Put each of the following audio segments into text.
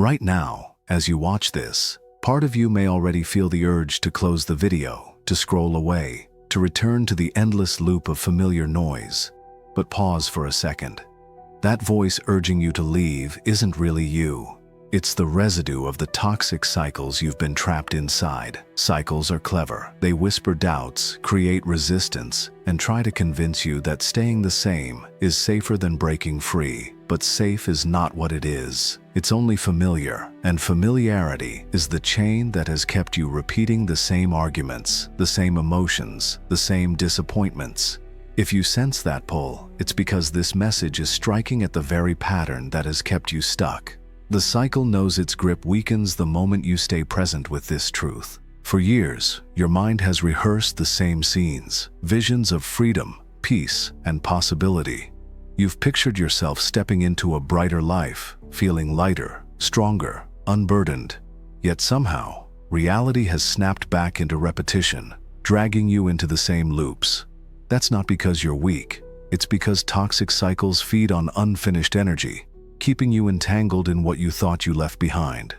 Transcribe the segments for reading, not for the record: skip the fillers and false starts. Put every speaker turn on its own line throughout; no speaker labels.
Right now, as you watch this, part of you may already feel the urge to close the video, to scroll away, to return to the endless loop of familiar noise. But pause for a second. That voice urging you to leave isn't really you. It's the residue of the toxic cycles you've been trapped inside. Cycles are clever. They whisper doubts, create resistance, and try to convince you that staying the same is safer than breaking free. But safe is not what it is. It's only familiar, and familiarity is the chain that has kept you repeating the same arguments, the same emotions, the same disappointments. If you sense that pull, it's because this message is striking at the very pattern that has kept you stuck. The cycle knows its grip weakens the moment you stay present with this truth. For years, your mind has rehearsed the same scenes, visions of freedom, peace, and possibility. You've pictured yourself stepping into a brighter life, feeling lighter, stronger, unburdened. Yet somehow, reality has snapped back into repetition, dragging you into the same loops. That's not because you're weak. It's because toxic cycles feed on unfinished energy, keeping you entangled in what you thought you left behind.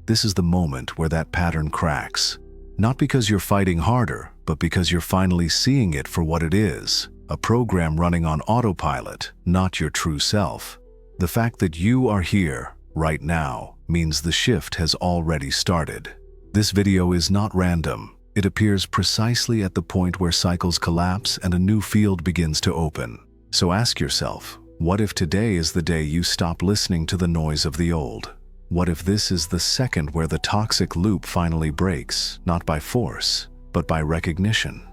This is the moment where that pattern cracks. Not because you're fighting harder, but because you're finally seeing it for what it is. A program running on autopilot, not your true self. The fact that you are here, right now, means the shift has already started. This video is not random. It appears precisely at the point where cycles collapse and a new field begins to open. So ask yourself, what if today is the day you stop listening to the noise of the old? What if this is the second where the toxic loop finally breaks, not by force, but by recognition?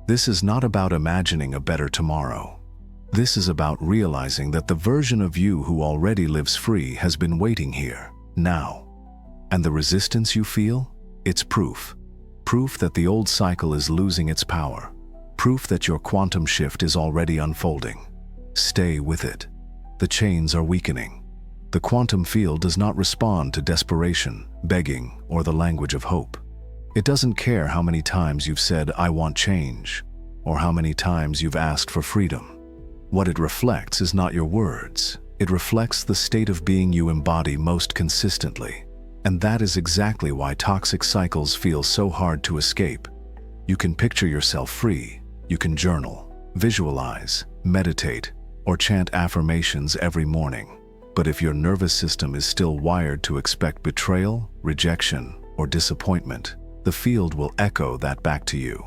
This is not about imagining a better tomorrow. This is about realizing that the version of you who already lives free has been waiting here, now. And the resistance you feel? It's proof. Proof that the old cycle is losing its power. Proof that your quantum shift is already unfolding. Stay with it. The chains are weakening. The quantum field does not respond to desperation, begging, or the language of hope. It doesn't care how many times you've said, "I want change," or how many times you've asked for freedom. What it reflects is not your words. It reflects the state of being you embody most consistently. And that is exactly why toxic cycles feel so hard to escape. You can picture yourself free. You can journal, visualize, meditate, or chant affirmations every morning. But if your nervous system is still wired to expect betrayal, rejection, or disappointment, the field will echo that back to you.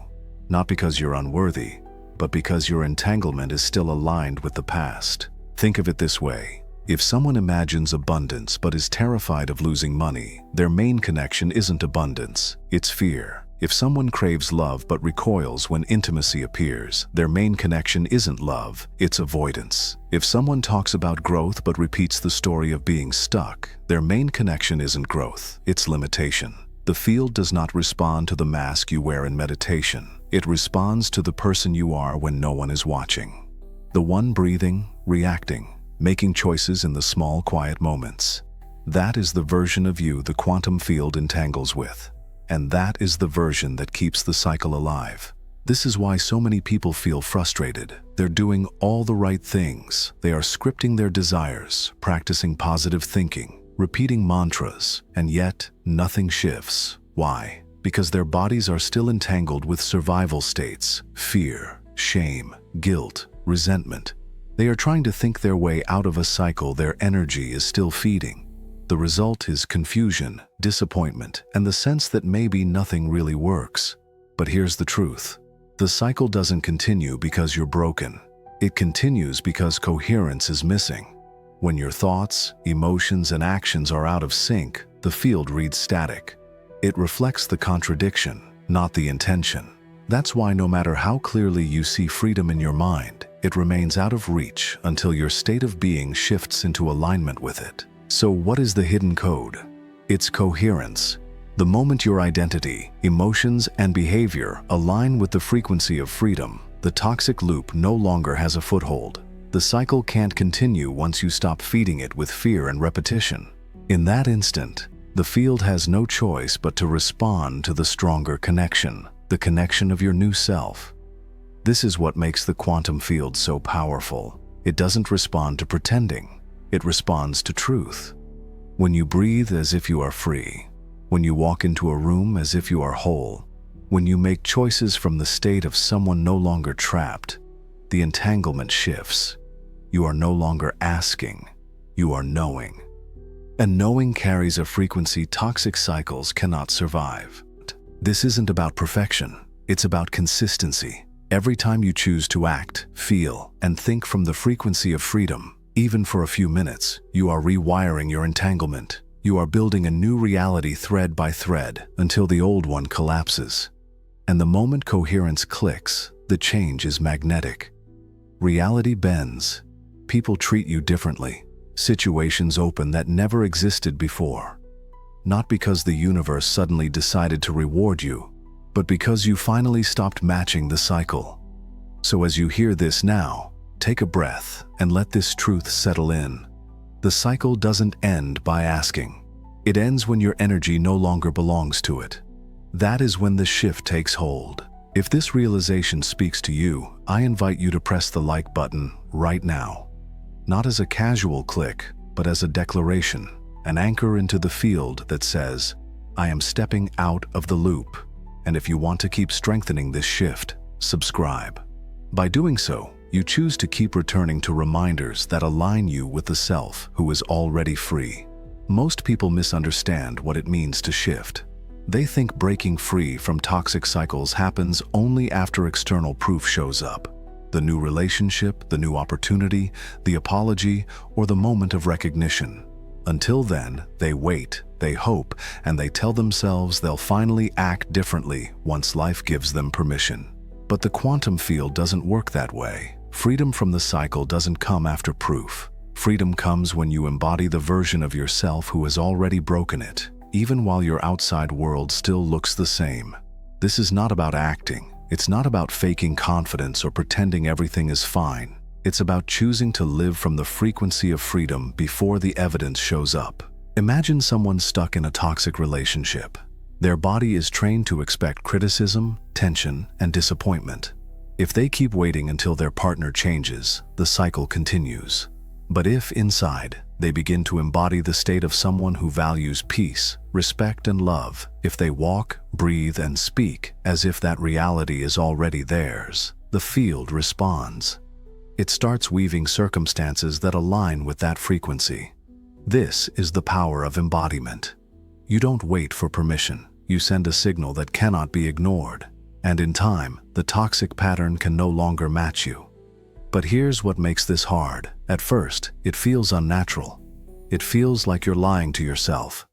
Not because you're unworthy, but because your entanglement is still aligned with the past. Think of it this way. If someone imagines abundance but is terrified of losing money, their main connection isn't abundance, it's fear. If someone craves love but recoils when intimacy appears, their main connection isn't love, it's avoidance. If someone talks about growth but repeats the story of being stuck, their main connection isn't growth, it's limitation. The field does not respond to the mask you wear in meditation. It responds to the person you are when no one is watching. The one breathing, reacting, making choices in the small, quiet moments. That is the version of you the quantum field entangles with. And that is the version that keeps the cycle alive. This is why so many people feel frustrated. They're doing all the right things. They are scripting their desires, practicing positive thinking, repeating mantras, and yet nothing shifts. Why? Because their bodies are still entangled with survival states, fear, shame, guilt, resentment. They are trying to think their way out of a cycle their energy is still feeding. The result is confusion, disappointment, and the sense that maybe nothing really works. But here's the truth. The cycle doesn't continue because you're broken. It continues because coherence is missing. When your thoughts, emotions, and actions are out of sync, the field reads static. It reflects the contradiction, not the intention. That's why no matter how clearly you see freedom in your mind, it remains out of reach until your state of being shifts into alignment with it. So what is the hidden code? It's coherence. The moment your identity, emotions, and behavior align with the frequency of freedom, the toxic loop no longer has a foothold. The cycle can't continue once you stop feeding it with fear and repetition. In that instant, the field has no choice but to respond to the stronger connection, the connection of your new self. This is what makes the quantum field so powerful. It doesn't respond to pretending. It responds to truth. When you breathe as if you are free, when you walk into a room as if you are whole, when you make choices from the state of someone no longer trapped, the entanglement shifts. You are no longer asking, you are knowing. And knowing carries a frequency toxic cycles cannot survive. This isn't about perfection, it's about consistency. Every time you choose to act, feel, and think from the frequency of freedom, even for a few minutes, you are rewiring your entanglement. You are building a new reality thread by thread until the old one collapses. And the moment coherence clicks, the change is magnetic. Reality bends. People treat you differently. Situations open that never existed before. Not because the universe suddenly decided to reward you, but because you finally stopped matching the cycle. So as you hear this now, take a breath and let this truth settle in. The cycle doesn't end by asking. It ends when your energy no longer belongs to it. That is when the shift takes hold. If this realization speaks to you, I invite you to press the like button right now. Not as a casual click, but as a declaration, an anchor into the field that says, I am stepping out of the loop. And if you want to keep strengthening this shift, subscribe. By doing so, you choose to keep returning to reminders that align you with the self who is already free. Most people misunderstand what it means to shift. They think breaking free from toxic cycles happens only after external proof shows up. The new relationship, the new opportunity, the apology, or the moment of recognition. Until then, they wait, they hope, and they tell themselves they'll finally act differently once life gives them permission. But the quantum field doesn't work that way. Freedom from the cycle doesn't come after proof. Freedom comes when you embody the version of yourself who has already broken it, even while your outside world still looks the same. This is not about acting. It's not about faking confidence or pretending everything is fine. It's about choosing to live from the frequency of freedom before the evidence shows up. Imagine someone stuck in a toxic relationship. Their body is trained to expect criticism, tension, and disappointment. If they keep waiting until their partner changes, the cycle continues. But if, inside, they begin to embody the state of someone who values peace, respect, and love, if they walk, breathe, and speak as if that reality is already theirs, the field responds. It starts weaving circumstances that align with that frequency. This is the power of embodiment. You don't wait for permission. You send a signal that cannot be ignored. And in time, the toxic pattern can no longer match you. But here's what makes this hard. At first, it feels unnatural. It feels like you're lying to yourself.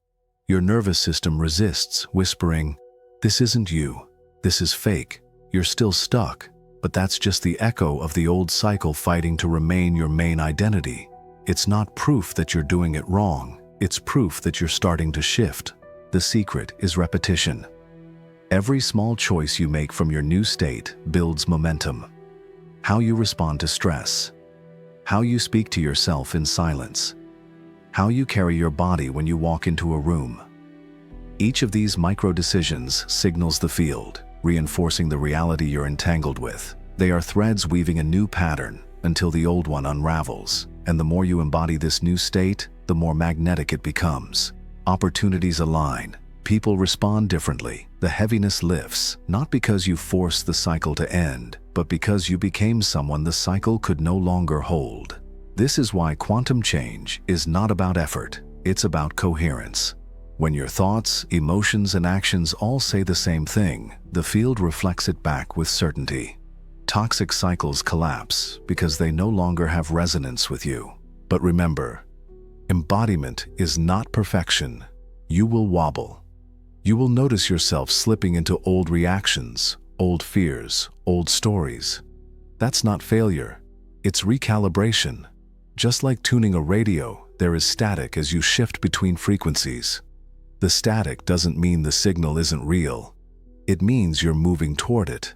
Your nervous system resists, whispering, "This isn't you. This is fake. You're still stuck." But that's just the echo of the old cycle fighting to remain your main identity. It's not proof that you're doing it wrong. It's proof that you're starting to shift. The secret is repetition. Every small choice you make from your new state builds momentum. How you respond to stress. How you speak to yourself in silence. How you carry your body when you walk into a room. Each of these micro decisions signals the field, reinforcing the reality you're entangled with. They are threads weaving a new pattern until the old one unravels. And the more you embody this new state, the more magnetic it becomes. Opportunities align. People respond differently. The heaviness lifts, not because you forced the cycle to end, but because you became someone the cycle could no longer hold. This is why quantum change is not about effort, it's about coherence. When your thoughts, emotions, and actions all say the same thing, the field reflects it back with certainty. Toxic cycles collapse because they no longer have resonance with you. But remember, embodiment is not perfection. You will wobble. You will notice yourself slipping into old reactions, old fears, old stories. That's not failure. It's recalibration. Just like tuning a radio, there is static as you shift between frequencies. The static doesn't mean the signal isn't real. It means you're moving toward it.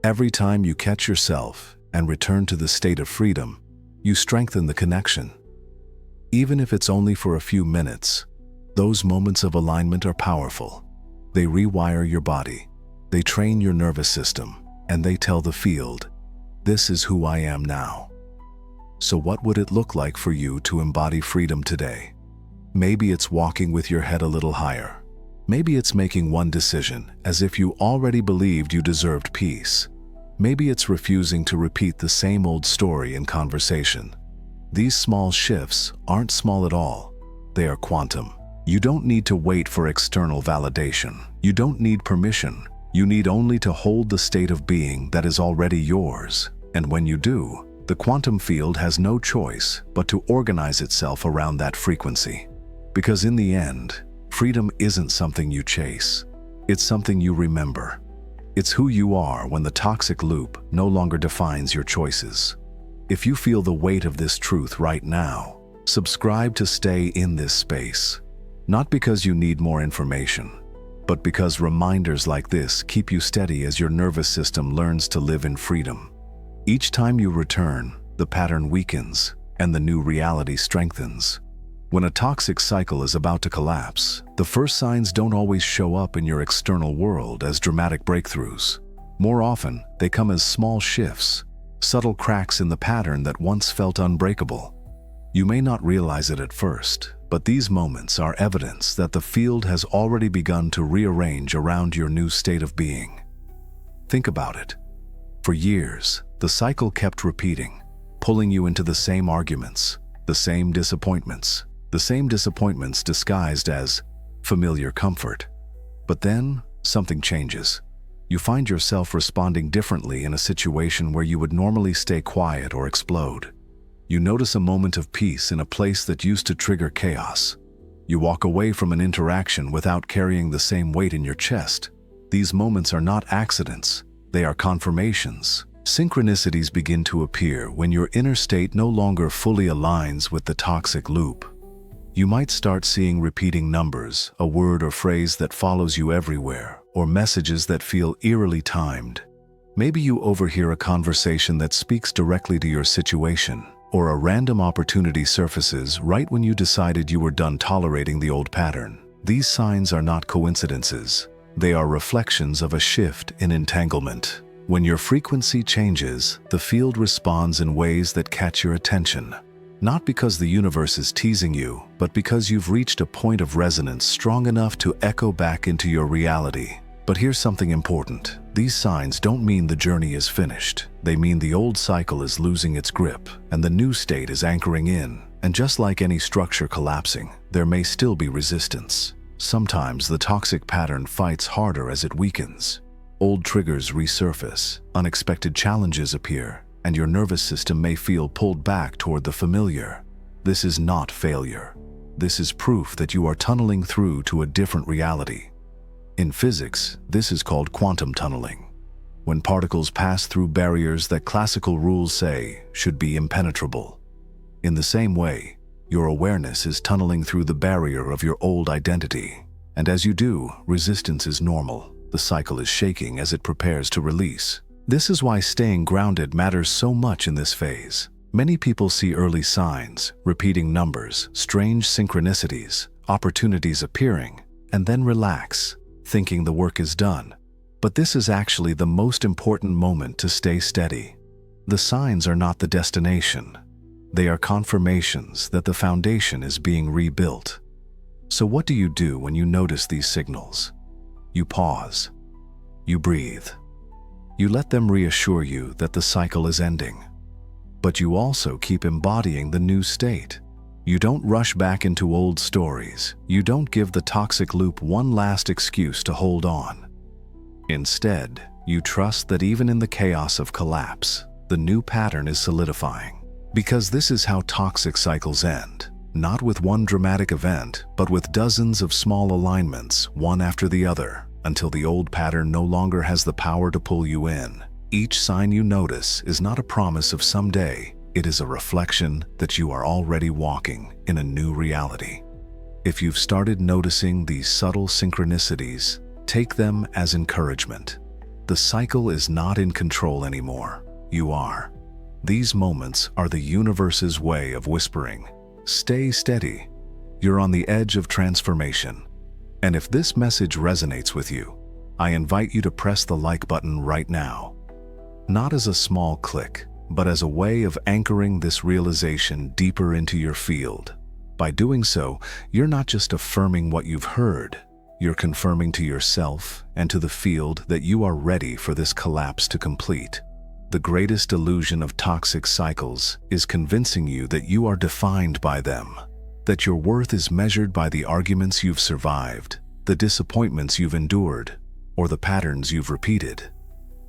Every time you catch yourself and return to the state of freedom, you strengthen the connection. Even if it's only for a few minutes, those moments of alignment are powerful. They rewire your body, they train your nervous system, and they tell the field, "This is who I am now." So what would it look like for you to embody freedom today? Maybe it's walking with your head a little higher. Maybe it's making one decision as if you already believed you deserved peace. Maybe it's refusing to repeat the same old story in conversation. These small shifts aren't small at all. They are quantum. You don't need to wait for external validation. You don't need permission. You need only to hold the state of being that is already yours. And when you do, the quantum field has no choice but to organize itself around that frequency. Because in the end, freedom isn't something you chase. It's something you remember. It's who you are when the toxic loop no longer defines your choices. If you feel the weight of this truth right now, subscribe to stay in this space. Not because you need more information, but because reminders like this keep you steady as your nervous system learns to live in freedom. Each time you return, the pattern weakens and the new reality strengthens. When a toxic cycle is about to collapse, the first signs don't always show up in your external world as dramatic breakthroughs. More often, they come as small shifts, subtle cracks in the pattern that once felt unbreakable. You may not realize it at first, but these moments are evidence that the field has already begun to rearrange around your new state of being. Think about it. For years, the cycle kept repeating, pulling you into the same arguments, the same disappointments disguised as familiar comfort. But then, something changes. You find yourself responding differently in a situation where you would normally stay quiet or explode. You notice a moment of peace in a place that used to trigger chaos. You walk away from an interaction without carrying the same weight in your chest. These moments are not accidents, they are confirmations. Synchronicities begin to appear when your inner state no longer fully aligns with the toxic loop. You might start seeing repeating numbers, a word or phrase that follows you everywhere, or messages that feel eerily timed. Maybe you overhear a conversation that speaks directly to your situation, or a random opportunity surfaces right when you decided you were done tolerating the old pattern. These signs are not coincidences. They are reflections of a shift in entanglement. When your frequency changes, the field responds in ways that catch your attention. Not because the universe is teasing you, but because you've reached a point of resonance strong enough to echo back into your reality. But here's something important. These signs don't mean the journey is finished. They mean the old cycle is losing its grip, and the new state is anchoring in. And just like any structure collapsing, there may still be resistance. Sometimes the toxic pattern fights harder as it weakens. Old triggers resurface, unexpected challenges appear, and your nervous system may feel pulled back toward the familiar. This is not failure. This is proof that you are tunneling through to a different reality. In physics, this is called quantum tunneling, when particles pass through barriers that classical rules say should be impenetrable. In the same way, your awareness is tunneling through the barrier of your old identity. And as you do, resistance is normal. The cycle is shaking as it prepares to release. This is why staying grounded matters so much in this phase. Many people see early signs, repeating numbers, strange synchronicities, opportunities appearing, and then relax, thinking the work is done. But this is actually the most important moment to stay steady. The signs are not the destination. They are confirmations that the foundation is being rebuilt. So what do you do when you notice these signals? You pause. You breathe. You let them reassure you that the cycle is ending. But you also keep embodying the new state. You don't rush back into old stories. You don't give the toxic loop one last excuse to hold on. Instead, you trust that even in the chaos of collapse, the new pattern is solidifying. Because this is how toxic cycles end. Not with one dramatic event, but with dozens of small alignments, one after the other, until the old pattern no longer has the power to pull you in. Each sign you notice is not a promise of someday. It is a reflection that you are already walking in a new reality. If you've started noticing these subtle synchronicities, take them as encouragement. The cycle is not in control anymore. You are. These moments are the universe's way of whispering, "Stay steady. You're on the edge of transformation." And if this message resonates with you, I invite you to press the like button right now. Not as a small click, but as a way of anchoring this realization deeper into your field. By doing so, you're not just affirming what you've heard, you're confirming to yourself and to the field that you are ready for this collapse to complete. The greatest illusion of toxic cycles is convincing you that you are defined by them, that your worth is measured by the arguments you've survived, the disappointments you've endured, or the patterns you've repeated.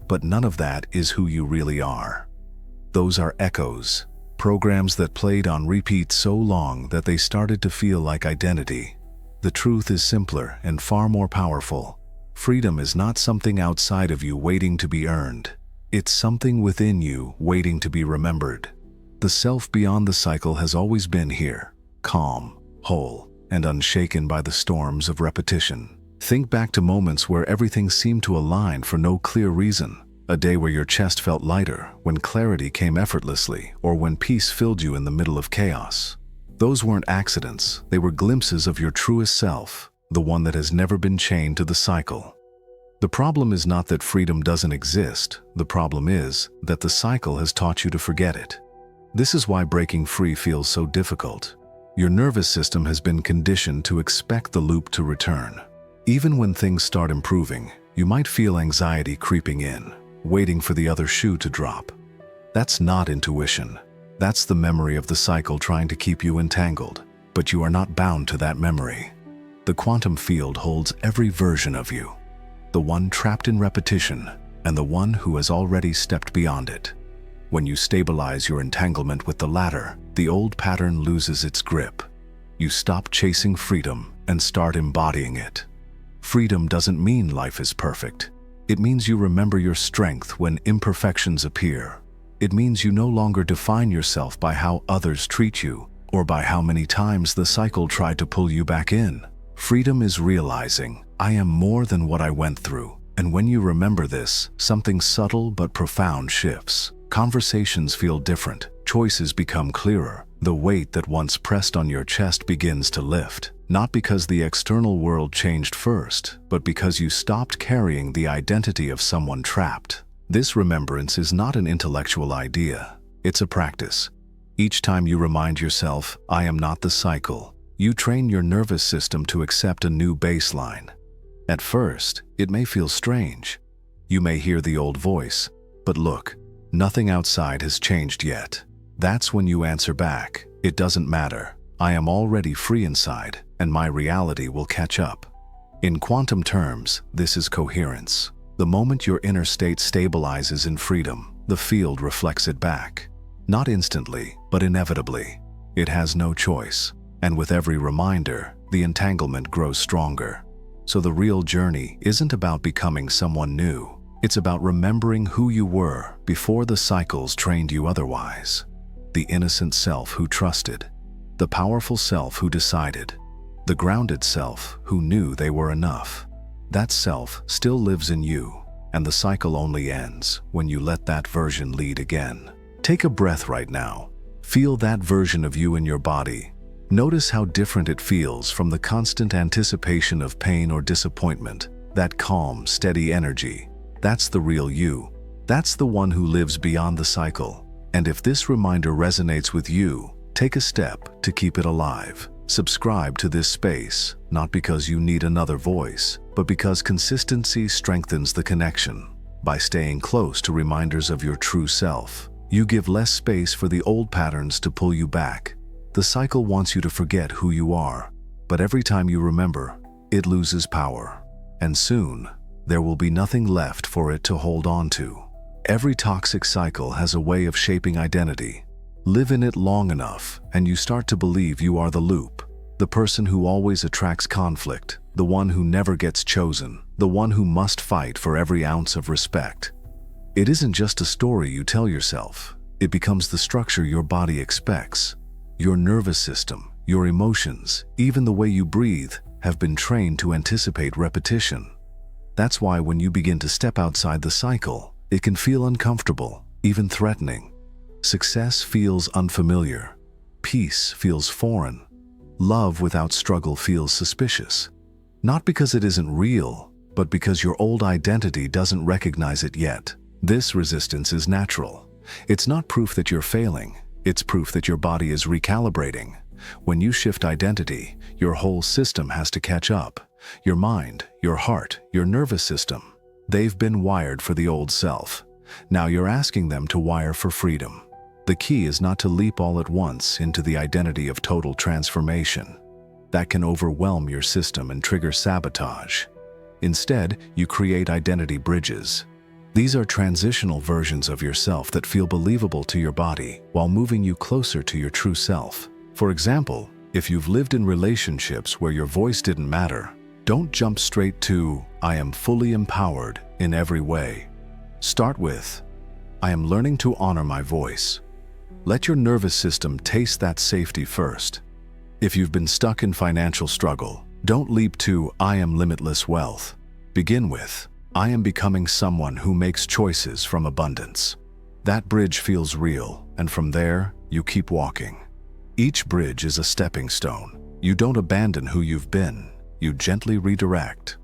But none of that is who you really are. Those are echoes, programs that played on repeat so long that they started to feel like identity. The truth is simpler and far more powerful. Freedom is not something outside of you waiting to be earned. It's something within you waiting to be remembered. The self beyond the cycle has always been here, calm, whole, and unshaken by the storms of repetition. Think back to moments where everything seemed to align for no clear reason. A day where your chest felt lighter, when clarity came effortlessly, or when peace filled you in the middle of chaos. Those weren't accidents, they were glimpses of your truest self, the one that has never been chained to the cycle. The problem is not that freedom doesn't exist, the problem is that the cycle has taught you to forget it. This is why breaking free feels so difficult. Your nervous system has been conditioned to expect the loop to return. Even when things start improving, you might feel anxiety creeping in, waiting for the other shoe to drop. That's not intuition. That's the memory of the cycle trying to keep you entangled, but you are not bound to that memory. The quantum field holds every version of you, the one trapped in repetition and the one who has already stepped beyond it. When you stabilize your entanglement with the latter, the old pattern loses its grip. You stop chasing freedom and start embodying it. Freedom doesn't mean life is perfect. It means you remember your strength when imperfections appear. It means you no longer define yourself by how others treat you or by how many times the cycle tried to pull you back in. Freedom is realizing, I am more than what I went through. And when you remember this, something subtle but profound shifts. Conversations feel different. Choices become clearer. The weight that once pressed on your chest begins to lift. Not because the external world changed first, but because you stopped carrying the identity of someone trapped. This remembrance is not an intellectual idea, it's a practice. Each time you remind yourself, I am not the cycle, you train your nervous system to accept a new baseline. At first, it may feel strange. You may hear the old voice, but look, nothing outside has changed yet. That's when you answer back, it doesn't matter. I am already free inside, and my reality will catch up. In quantum terms, this is coherence. The moment your inner state stabilizes in freedom, the field reflects it back. Not instantly, but inevitably. It has no choice. And with every reminder, the entanglement grows stronger. So the real journey isn't about becoming someone new. It's about remembering who you were before the cycles trained you otherwise. The innocent self who trusted. The powerful self who decided. The grounded self who knew they were enough. That self still lives in you, and the cycle only ends when you let that version lead again. Take a breath right now. Feel that version of you in your body. Notice how different it feels from the constant anticipation of pain or disappointment. That calm, steady energy. That's the real you. That's the one who lives beyond the cycle. And if this reminder resonates with you, take a step to keep it alive. Subscribe to this space, not because you need another voice, but because consistency strengthens the connection. By staying close to reminders of your true self, you give less space for the old patterns to pull you back. The cycle wants you to forget who you are, but every time you remember, it loses power. And soon, there will be nothing left for it to hold on to. Every toxic cycle has a way of shaping identity. Live in it long enough, and you start to believe you are the loop, the person who always attracts conflict, the one who never gets chosen, the one who must fight for every ounce of respect. It isn't just a story you tell yourself, it becomes the structure your body expects. Your nervous system, your emotions, even the way you breathe, have been trained to anticipate repetition. That's why when you begin to step outside the cycle, it can feel uncomfortable, even threatening. Success feels unfamiliar. Peace feels foreign. Love without struggle feels suspicious. Not because it isn't real, but because your old identity doesn't recognize it yet. This resistance is natural. It's not proof that you're failing. It's proof that your body is recalibrating. When you shift identity, your whole system has to catch up. Your mind, your heart, your nervous system. They've been wired for the old self. Now you're asking them to wire for freedom. The key is not to leap all at once into the identity of total transformation. That can overwhelm your system and trigger sabotage. Instead, you create identity bridges. These are transitional versions of yourself that feel believable to your body while moving you closer to your true self. For example, if you've lived in relationships where your voice didn't matter, don't jump straight to, "I am fully empowered in every way." Start with, "I am learning to honor my voice." Let your nervous system taste that safety first. If you've been stuck in financial struggle, don't leap to, "I am limitless wealth." Begin with, "I am becoming someone who makes choices from abundance." That bridge feels real, and from there, you keep walking. Each bridge is a stepping stone. You don't abandon who you've been, you gently redirect.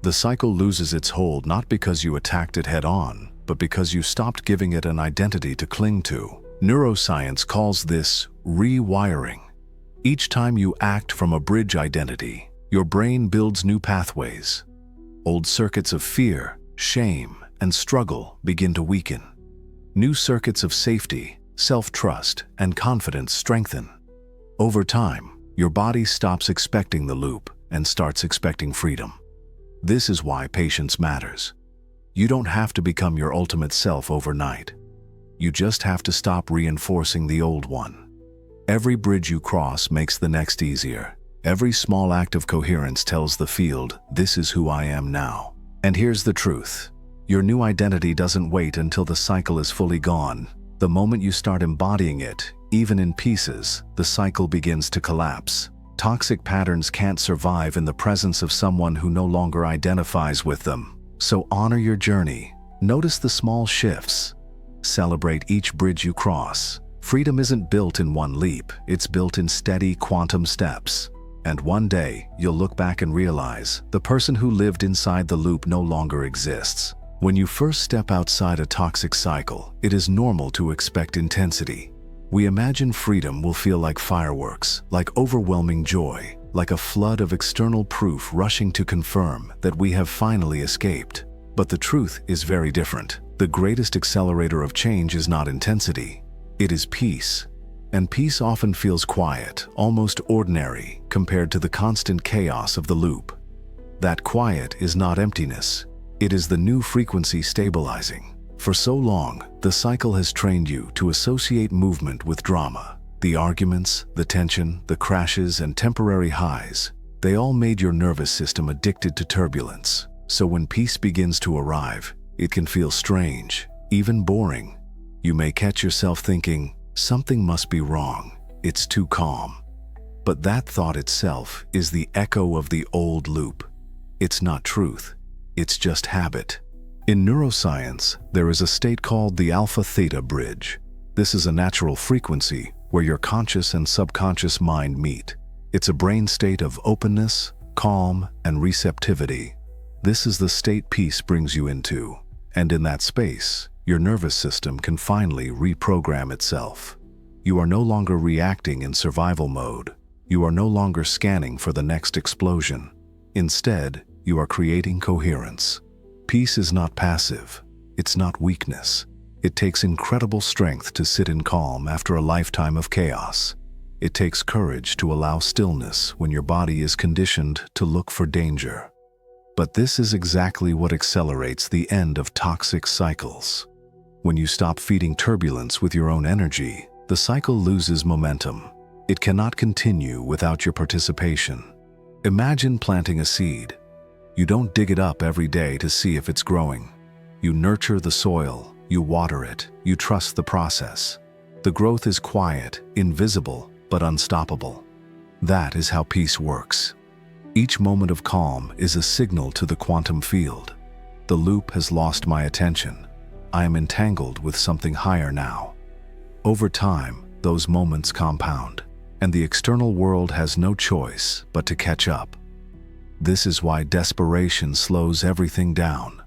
The cycle loses its hold not because you attacked it head-on, but because you stopped giving it an identity to cling to. Neuroscience calls this rewiring. Each time you act from a bridge identity, your brain builds new pathways. Old circuits of fear, shame, and struggle begin to weaken. New circuits of safety, self-trust, and confidence strengthen. Over time, your body stops expecting the loop and starts expecting freedom. This is why patience matters. You don't have to become your ultimate self overnight. You just have to stop reinforcing the old one. Every bridge you cross makes the next easier. Every small act of coherence tells the field, "This is who I am now." And here's the truth. Your new identity doesn't wait until the cycle is fully gone. The moment you start embodying it, even in pieces, the cycle begins to collapse. Toxic patterns can't survive in the presence of someone who no longer identifies with them. So honor your journey. Notice the small shifts. Celebrate each bridge you cross. Freedom isn't built in one leap, it's built in steady quantum steps. And one day, you'll look back and realize the person who lived inside the loop no longer exists. When you first step outside a toxic cycle, it is normal to expect intensity. We imagine freedom will feel like fireworks, like overwhelming joy, like a flood of external proof rushing to confirm that we have finally escaped. But the truth is very different. The greatest accelerator of change is not intensity. It is peace. And peace often feels quiet, almost ordinary, compared to the constant chaos of the loop. That quiet is not emptiness. It is the new frequency stabilizing. For so long, the cycle has trained you to associate movement with drama. The arguments, the tension, the crashes, and temporary highs, they all made your nervous system addicted to turbulence. So when peace begins to arrive, it can feel strange, even boring. You may catch yourself thinking, "Something must be wrong. It's too calm." But that thought itself is the echo of the old loop. It's not truth. It's just habit. In neuroscience, there is a state called the alpha-theta bridge. This is a natural frequency where your conscious and subconscious mind meet. It's a brain state of openness, calm, and receptivity. This is the state peace brings you into. And in that space, your nervous system can finally reprogram itself. You are no longer reacting in survival mode. You are no longer scanning for the next explosion. Instead, you are creating coherence. Peace is not passive. It's not weakness. It takes incredible strength to sit in calm after a lifetime of chaos. It takes courage to allow stillness when your body is conditioned to look for danger. But this is exactly what accelerates the end of toxic cycles. When you stop feeding turbulence with your own energy, the cycle loses momentum. It cannot continue without your participation. Imagine planting a seed. You don't dig it up every day to see if it's growing. You nurture the soil, you water it, you trust the process. The growth is quiet, invisible, but unstoppable. That is how peace works. Each moment of calm is a signal to the quantum field. The loop has lost my attention. I am entangled with something higher now. Over time, those moments compound, and the external world has no choice but to catch up. This is why desperation slows everything down.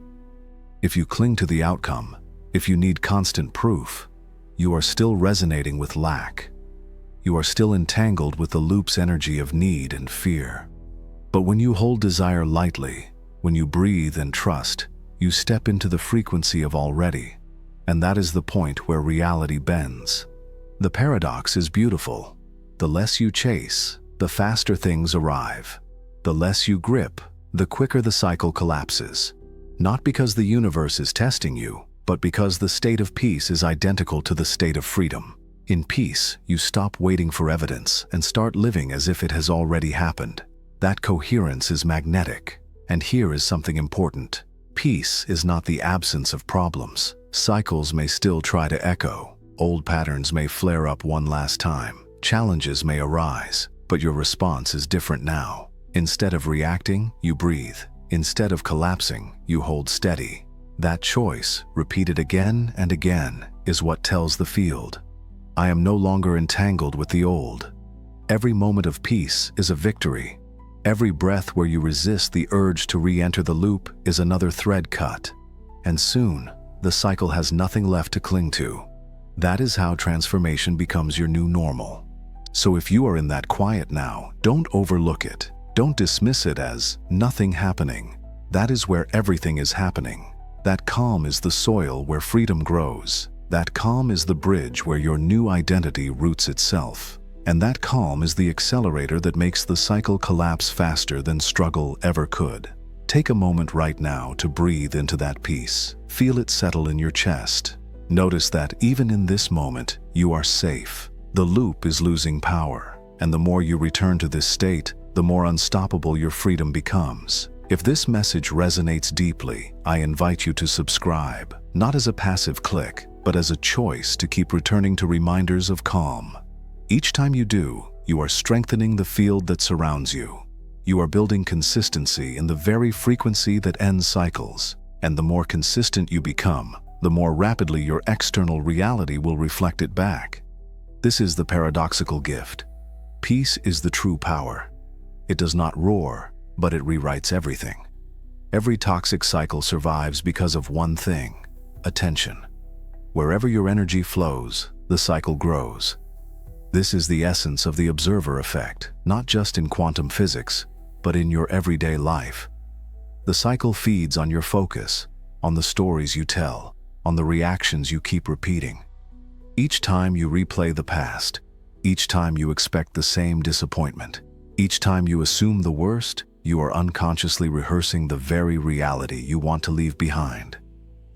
If you cling to the outcome, if you need constant proof, you are still resonating with lack. you are still entangled with the loop's energy of need and fear. But when you hold desire lightly, when you breathe and trust, you step into the frequency of already. And that is the point where reality bends. The paradox is beautiful. The less you chase, the faster things arrive. The less you grip, the quicker the cycle collapses. Not because the universe is testing you, but because the state of peace is identical to the state of freedom. In peace, you stop waiting for evidence and start living as if it has already happened. That coherence is magnetic. And here is something important. Peace is not the absence of problems. Cycles may still try to echo. Old patterns may flare up one last time. Challenges may arise, but your response is different now. Instead of reacting, you breathe. Instead of collapsing, you hold steady. That choice, repeated again and again, is what tells the field. I am no longer entangled with the old. Every moment of peace is a victory. Every breath where you resist the urge to re-enter the loop is another thread cut. And soon, the cycle has nothing left to cling to. That is how transformation becomes your new normal. So if you are in that quiet now, don't overlook it. Don't dismiss it as nothing happening. That is where everything is happening. That calm is the soil where freedom grows. That calm is the bridge where your new identity roots itself. And that calm is the accelerator that makes the cycle collapse faster than struggle ever could. Take a moment right now to breathe into that peace. Feel it settle in your chest. Notice that even in this moment, you are safe. The loop is losing power, and the more you return to this state, the more unstoppable your freedom becomes. If this message resonates deeply, I invite you to subscribe, not as a passive click, but as a choice to keep returning to reminders of calm. Each time you do, you are strengthening the field that surrounds you. You are building consistency in the very frequency that ends cycles, and the more consistent you become, the more rapidly your external reality will reflect it back. This is the paradoxical gift. Peace is the true power. It does not roar, but it rewrites everything. Every toxic cycle survives because of one thing: attention. Wherever your energy flows, the cycle grows. This is the essence of the observer effect, not just in quantum physics, but in your everyday life. The cycle feeds on your focus, on the stories you tell, on the reactions you keep repeating. Each time you replay the past, each time you expect the same disappointment, each time you assume the worst, you are unconsciously rehearsing the very reality you want to leave behind.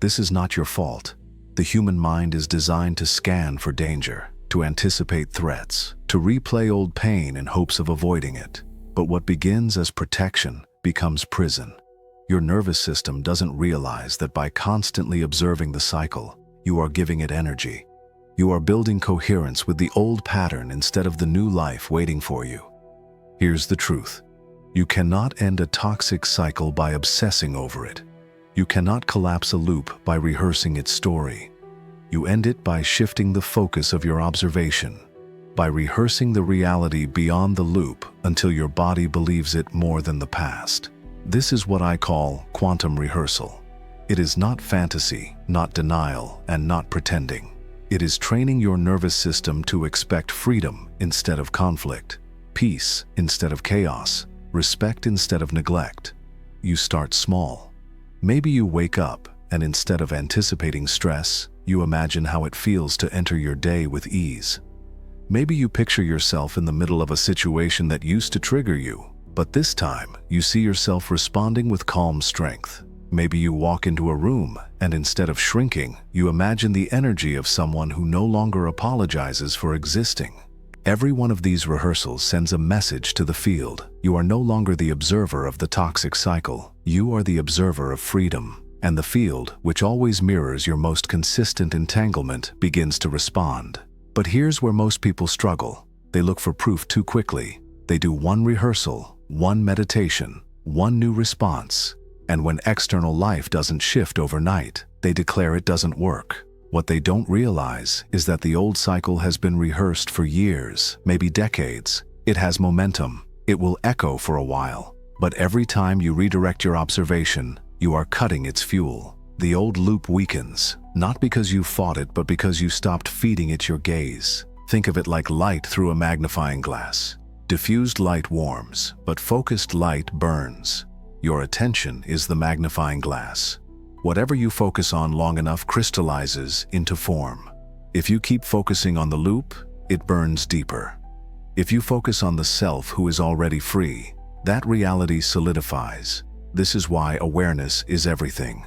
This is not your fault. The human mind is designed to scan for danger, to anticipate threats, to replay old pain in hopes of avoiding it. But what begins as protection becomes prison. Your nervous system doesn't realize that by constantly observing the cycle, you are giving it energy. You are building coherence with the old pattern instead of the new life waiting for you. Here's the truth. You cannot end a toxic cycle by obsessing over it. You cannot collapse a loop by rehearsing its story. You end it by shifting the focus of your observation, by rehearsing the reality beyond the loop until your body believes it more than the past. This is what I call quantum rehearsal. It is not fantasy, not denial, and not pretending. It is training your nervous system to expect freedom instead of conflict, peace instead of chaos, respect instead of neglect. You start small. Maybe you wake up and instead of anticipating stress, you imagine how it feels to enter your day with ease. Maybe you picture yourself in the middle of a situation that used to trigger you, but this time you see yourself responding with calm strength. Maybe you walk into a room and instead of shrinking, you imagine the energy of someone who no longer apologizes for existing. Every one of these rehearsals sends a message to the field. You are no longer the observer of the toxic cycle. You are the observer of freedom. And the field, which always mirrors your most consistent entanglement, begins to respond. But here's where most people struggle. They look for proof too quickly. They do one rehearsal, one meditation, one new response, and when external life doesn't shift overnight, they declare it doesn't work. What they don't realize is that the old cycle has been rehearsed for years, maybe decades. It has momentum. It will echo for a while. But every time you redirect your observation, you are cutting its fuel. The old loop weakens, not because you fought it, but because you stopped feeding it your gaze. Think of it like light through a magnifying glass. Diffused light warms, but focused light burns. Your attention is the magnifying glass. Whatever you focus on long enough crystallizes into form. If you keep focusing on the loop, it burns deeper. If you focus on the self who is already free, that reality solidifies. This is why awareness is everything.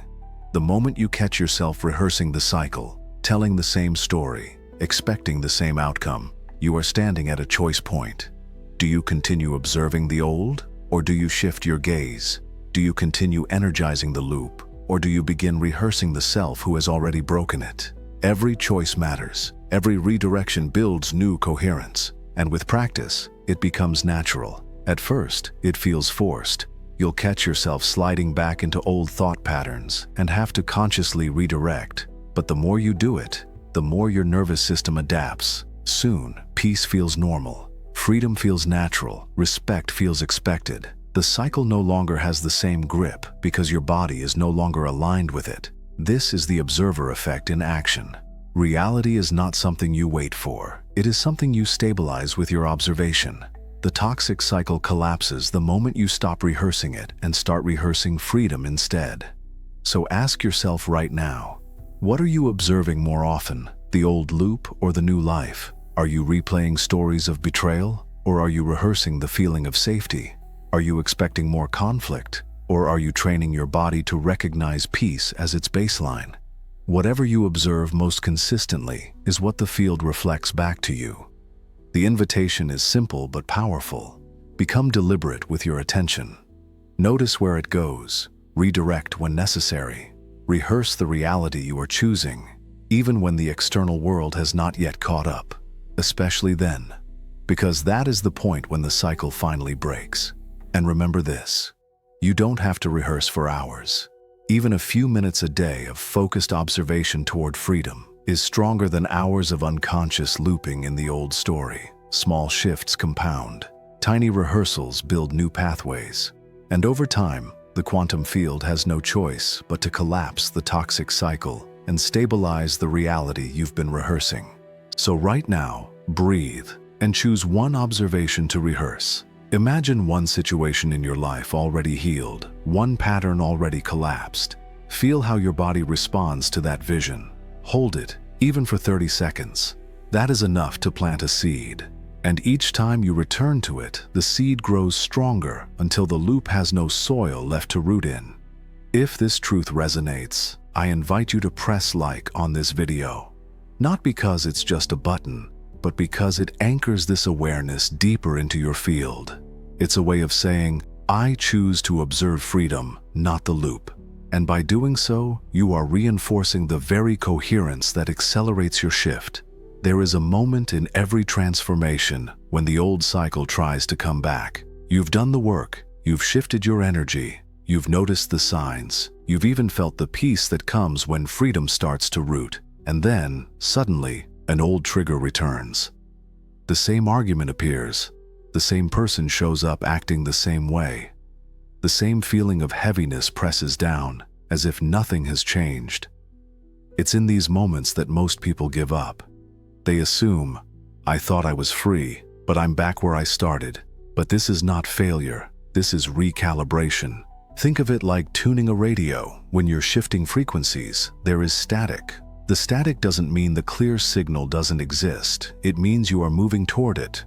The moment you catch yourself rehearsing the cycle, telling the same story, expecting the same outcome, you are standing at a choice point. Do you continue observing the old, or do you shift your gaze? Do you continue energizing the loop, or do you begin rehearsing the self who has already broken it? Every choice matters. Every redirection builds new coherence. And with practice, it becomes natural. At first, it feels forced. You'll catch yourself sliding back into old thought patterns and have to consciously redirect. But the more you do it, the more your nervous system adapts. Soon, peace feels normal. Freedom feels natural. Respect feels expected. The cycle no longer has the same grip because your body is no longer aligned with it. This is the observer effect in action. Reality is not something you wait for. It is something you stabilize with your observation. The toxic cycle collapses the moment you stop rehearsing it and start rehearsing freedom instead. So ask yourself right now, what are you observing more often, the old loop or the new life? Are you replaying stories of betrayal, or are you rehearsing the feeling of safety? Are you expecting more conflict, or are you training your body to recognize peace as its baseline? Whatever you observe most consistently is what the field reflects back to you. The invitation is simple but powerful. Become deliberate with your attention. Notice where it goes. Redirect when necessary. Rehearse the reality you are choosing, even when the external world has not yet caught up. Especially then, because that is the point when the cycle finally breaks. And remember this, you don't have to rehearse for hours. Even a few minutes a day of focused observation toward freedom is stronger than hours of unconscious looping in the old story. Small shifts compound. Tiny rehearsals build new pathways. And over time, the quantum field has no choice but to collapse the toxic cycle and stabilize the reality you've been rehearsing. So right now, breathe and choose one observation to rehearse. Imagine one situation in your life already healed, one pattern already collapsed. Feel how your body responds to that vision. Hold it, even for 30 seconds. That is enough to plant a seed. And each time you return to it, the seed grows stronger until the loop has no soil left to root in. If this truth resonates, I invite you to press like on this video. Not because it's just a button, but because it anchors this awareness deeper into your field. It's a way of saying, I choose to observe freedom, not the loop. And by doing so, you are reinforcing the very coherence that accelerates your shift. There is a moment in every transformation when the old cycle tries to come back. You've done the work, you've shifted your energy, you've noticed the signs, you've even felt the peace that comes when freedom starts to root. And then, suddenly, an old trigger returns. The same argument appears. The same person shows up acting the same way. The same feeling of heaviness presses down, as if nothing has changed. It's in these moments that most people give up. They assume, I thought I was free, but I'm back where I started. But this is not failure. This is recalibration. Think of it like tuning a radio. When you're shifting frequencies, there is static. The static doesn't mean the clear signal doesn't exist. It means you are moving toward it.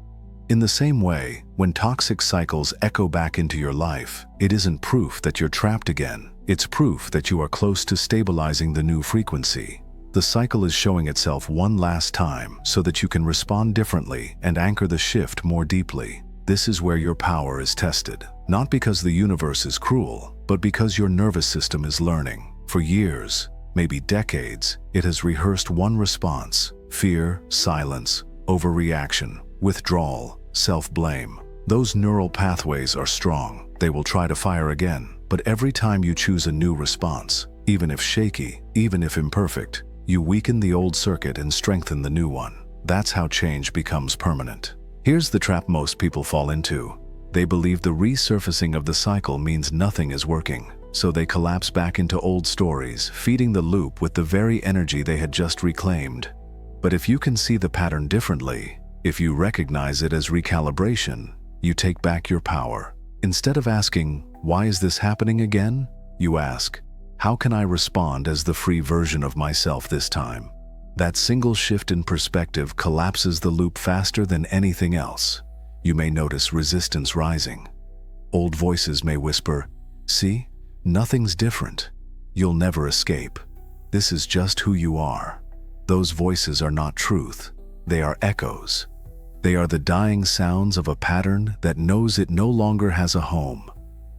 In the same way, when toxic cycles echo back into your life, it isn't proof that you're trapped again. It's proof that you are close to stabilizing the new frequency. The cycle is showing itself one last time so that you can respond differently and anchor the shift more deeply. This is where your power is tested. Not because the universe is cruel, but because your nervous system is learning. For years, maybe decades, it has rehearsed one response: fear, silence, overreaction, withdrawal, self-blame. Those neural pathways are strong. They will try to fire again. But every time you choose a new response, even if shaky, even if imperfect, you weaken the old circuit and strengthen the new one. That's how change becomes permanent. Here's the trap most people fall into. They believe the resurfacing of the cycle means nothing is working. So they collapse back into old stories, feeding the loop with the very energy they had just reclaimed. But if you can see the pattern differently, if you recognize it as recalibration, you take back your power. Instead of asking, "Why is this happening again?" you ask, "How can I respond as the free version of myself this time?" That single shift in perspective collapses the loop faster than anything else. You may notice resistance rising. Old voices may whisper, "See, nothing's different. You'll never escape. This is just who you are." Those voices are not truth. They are echoes. They are the dying sounds of a pattern that knows it no longer has a home.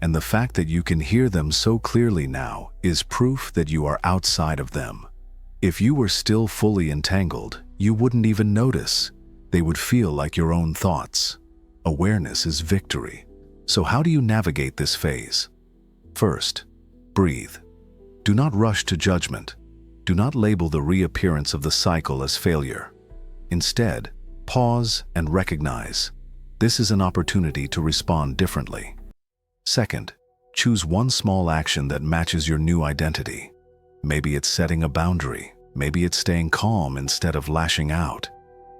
And the fact that you can hear them so clearly now is proof that you are outside of them. If you were still fully entangled, you wouldn't even notice. They would feel like your own thoughts. Awareness is victory. So how do you navigate this phase? First, breathe. Do not rush to judgment. Do not label the reappearance of the cycle as failure. Instead, pause and recognize. This is an opportunity to respond differently. Second, choose one small action that matches your new identity. Maybe it's setting a boundary. Maybe it's staying calm instead of lashing out.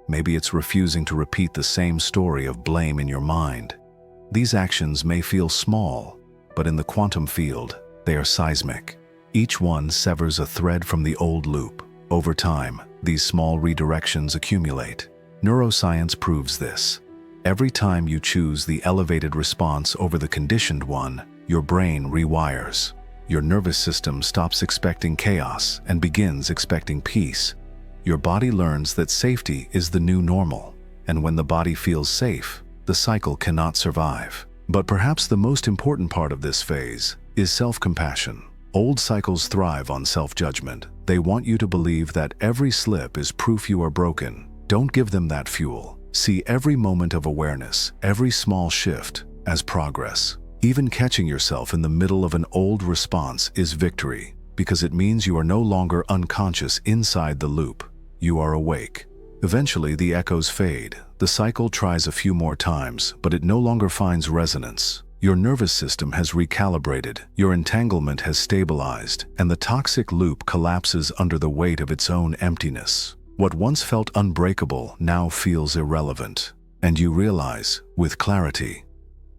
Maybe it's refusing to repeat the same story of blame in your mind. These actions may feel small, but in the quantum field, they are seismic. Each one severs a thread from the old loop. Over time, these small redirections accumulate. Neuroscience proves this. Every time you choose the elevated response over the conditioned one, your brain rewires. Your nervous system stops expecting chaos and begins expecting peace. Your body learns that safety is the new normal, and when the body feels safe, the cycle cannot survive. But perhaps the most important part of this phase is self-compassion. Old cycles thrive on self-judgment. They want you to believe that every slip is proof you are broken. Don't give them that fuel. See every moment of awareness, every small shift, as progress. Even catching yourself in the middle of an old response is victory, because it means you are no longer unconscious inside the loop. You are awake. Eventually, the echoes fade. The cycle tries a few more times, but it no longer finds resonance. Your nervous system has recalibrated, your entanglement has stabilized, and the toxic loop collapses under the weight of its own emptiness. What once felt unbreakable now feels irrelevant. And you realize, with clarity,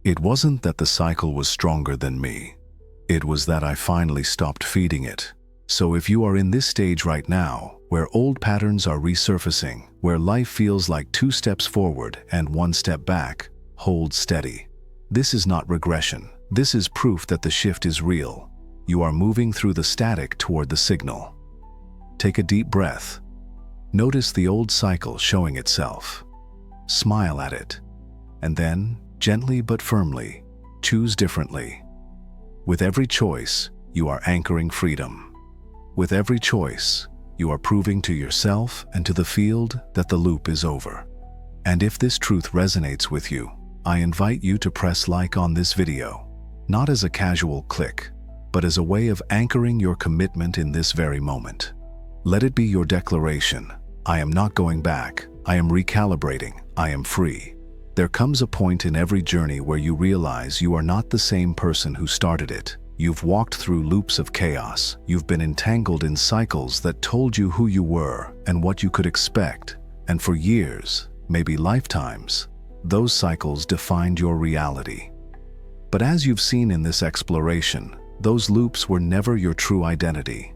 it wasn't that the cycle was stronger than me. It was that I finally stopped feeding it. So if you are in this stage right now, where old patterns are resurfacing, where life feels like 2 steps forward and 1 step back, hold steady. This is not regression. This is proof that the shift is real. You are moving through the static toward the signal. Take a deep breath. Notice the old cycle showing itself. Smile at it. And then, gently but firmly, choose differently. With every choice, you are anchoring freedom. With every choice, you are proving to yourself and to the field that the loop is over. And if this truth resonates with you, I invite you to press like on this video, not as a casual click, but as a way of anchoring your commitment in this very moment. Let it be your declaration. I am not going back. I am recalibrating. I am free. There comes a point in every journey where you realize you are not the same person who started it. You've walked through loops of chaos. You've been entangled in cycles that told you who you were and what you could expect. And for years, maybe lifetimes, those cycles defined your reality. But as you've seen in this exploration, those loops were never your true identity.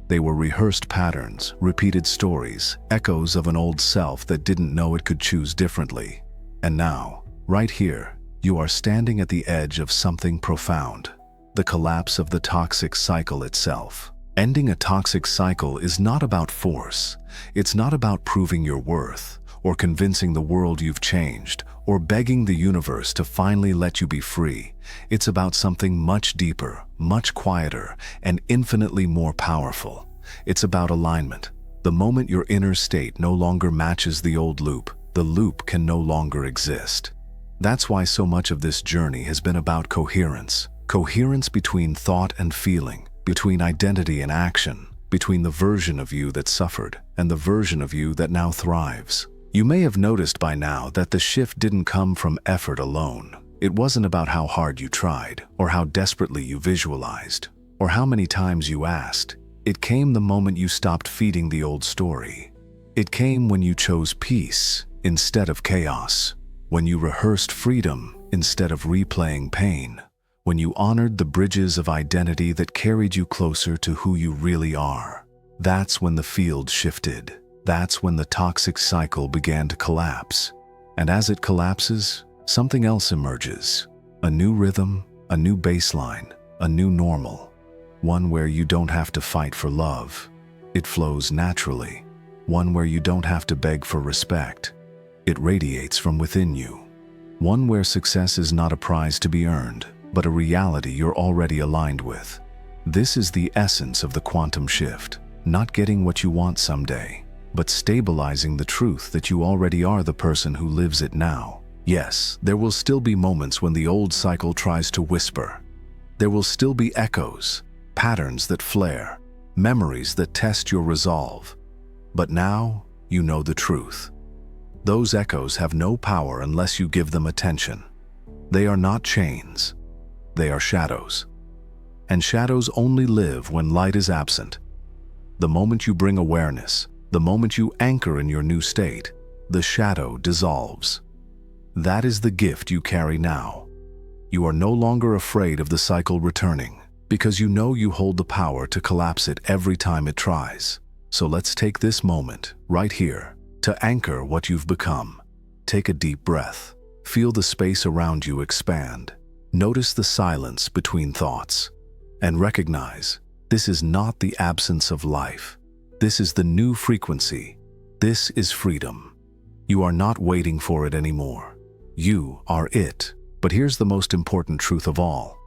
They were rehearsed patterns, repeated stories, echoes of an old self that didn't know it could choose differently. And now, right here, you are standing at the edge of something profound. The collapse of the toxic cycle itself. Ending a toxic cycle is not about force. It's not about proving your worth, or convincing the world you've changed, or begging the universe to finally let you be free. It's about something much deeper, much quieter, and infinitely more powerful. It's about alignment. The moment your inner state no longer matches the old loop, the loop can no longer exist. That's why so much of this journey has been about coherence. Coherence between thought and feeling, between identity and action, between the version of you that suffered and the version of you that now thrives. You may have noticed by now that the shift didn't come from effort alone. It wasn't about how hard you tried, or how desperately you visualized, or how many times you asked. It came the moment you stopped feeding the old story. It came when you chose peace instead of chaos, when you rehearsed freedom instead of replaying pain, when you honored the bridges of identity that carried you closer to who you really are. That's when the field shifted. That's when the toxic cycle began to collapse. And as it collapses, something else emerges. A new rhythm, a new baseline, a new normal. One where you don't have to fight for love. It flows naturally. One where you don't have to beg for respect. It radiates from within you. One where success is not a prize to be earned, but a reality you're already aligned with. This is the essence of the quantum shift. Not getting what you want someday, but stabilizing the truth that you already are the person who lives it now. Yes, there will still be moments when the old cycle tries to whisper. There will still be echoes, patterns that flare, memories that test your resolve. But now, you know the truth. Those echoes have no power unless you give them attention. They are not chains. They are shadows. And shadows only live when light is absent. The moment you bring awareness, the moment you anchor in your new state, the shadow dissolves. That is the gift you carry now. You are no longer afraid of the cycle returning, because you know you hold the power to collapse it every time it tries. So let's take this moment, right here, to anchor what you've become. Take a deep breath. Feel the space around you expand. Notice the silence between thoughts. And recognize, this is not the absence of life. This is the new frequency. This is freedom. You are not waiting for it anymore. You are it. But here's the most important truth of all.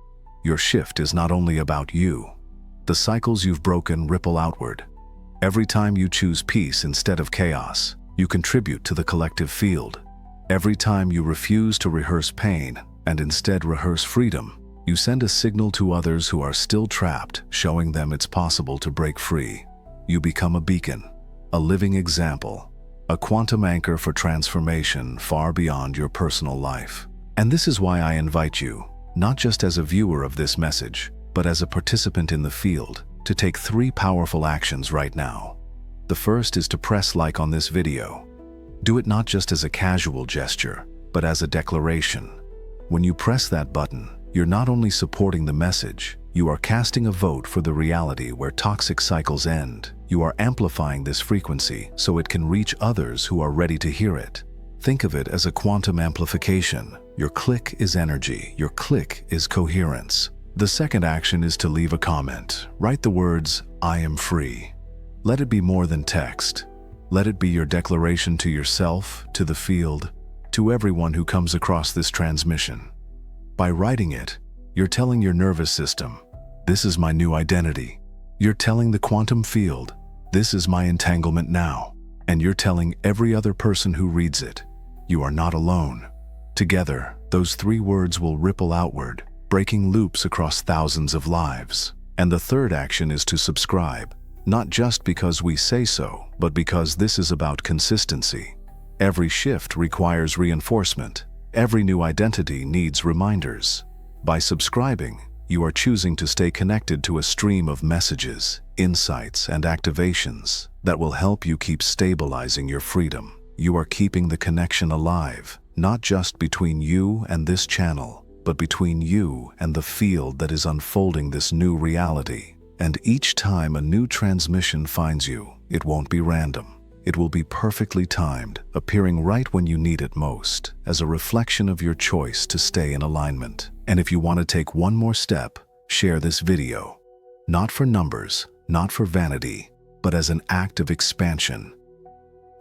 Your shift is not only about you. The cycles you've broken ripple outward. Every time you choose peace instead of chaos, you contribute to the collective field. Every time you refuse to rehearse pain and instead rehearse freedom, you send a signal to others who are still trapped, showing them it's possible to break free. You become a beacon, a living example, a quantum anchor for transformation far beyond your personal life. And this is why I invite you, not just as a viewer of this message, but as a participant in the field, to take 3 powerful actions right now. The first is to press like on this video. Do it not just as a casual gesture, but as a declaration. When you press that button, you're not only supporting the message, you are casting a vote for the reality where toxic cycles end. You are amplifying this frequency so it can reach others who are ready to hear it. Think of it as a quantum amplification. Your click is energy. Your click is coherence. The second action is to leave a comment. Write the words, "I am free." Let it be more than text. Let it be your declaration to yourself, to the field, to everyone who comes across this transmission. By writing it, you're telling your nervous system, "This is my new identity." You're telling the quantum field, "This is my entanglement now." And you're telling every other person who reads it, "You are not alone." Together, those 3 words will ripple outward, breaking loops across thousands of lives. And the third action is to subscribe, not just because we say so, but because this is about consistency. Every shift requires reinforcement. Every new identity needs reminders. By subscribing, you are choosing to stay connected to a stream of messages, insights, and activations that will help you keep stabilizing your freedom. You are keeping the connection alive, not just between you and this channel, but between you and the field that is unfolding this new reality. And each time a new transmission finds you, it won't be random. It will be perfectly timed, appearing right when you need it most, as a reflection of your choice to stay in alignment. And if you want to take one more step, share this video. Not for numbers, not for vanity, but as an act of expansion.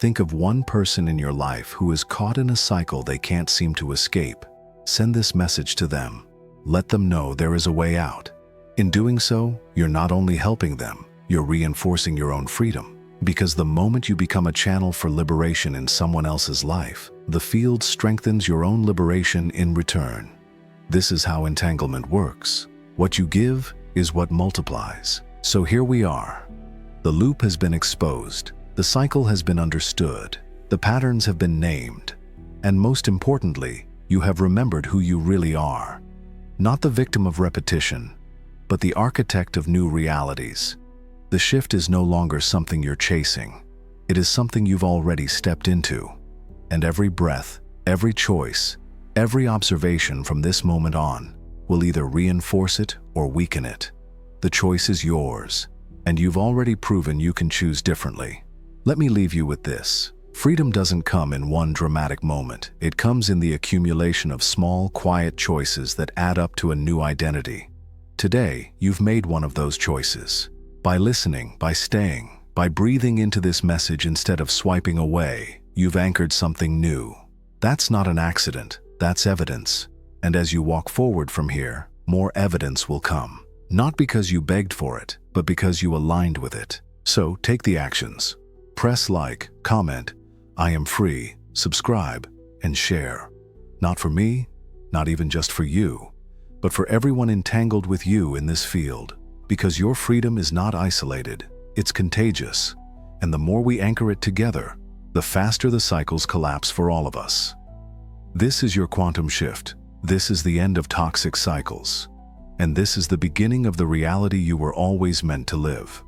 Think of one person in your life who is caught in a cycle they can't seem to escape. Send this message to them. Let them know there is a way out. In doing so, you're not only helping them, you're reinforcing your own freedom. Because the moment you become a channel for liberation in someone else's life, the field strengthens your own liberation in return. This is how entanglement works. What you give is what multiplies. So here we are. The loop has been exposed. The cycle has been understood. The patterns have been named. And most importantly, you have remembered who you really are. Not the victim of repetition, but the architect of new realities. The shift is no longer something you're chasing. It is something you've already stepped into. And every breath, every choice, every observation from this moment on will either reinforce it or weaken it. The choice is yours, and you've already proven you can choose differently. Let me leave you with this. Freedom doesn't come in one dramatic moment. It comes in the accumulation of small, quiet choices that add up to a new identity. Today, you've made one of those choices. By listening, by staying, by breathing into this message instead of swiping away, you've anchored something new. That's not an accident, that's evidence. And as you walk forward from here, more evidence will come. Not because you begged for it, but because you aligned with it. So take the actions. Press like, comment, I am free, subscribe, and share. Not for me, not even just for you, but for everyone entangled with you in this field. Because your freedom is not isolated, it's contagious. And the more we anchor it together, the faster the cycles collapse for all of us. This is your quantum shift. This is the end of toxic cycles. And this is the beginning of the reality you were always meant to live.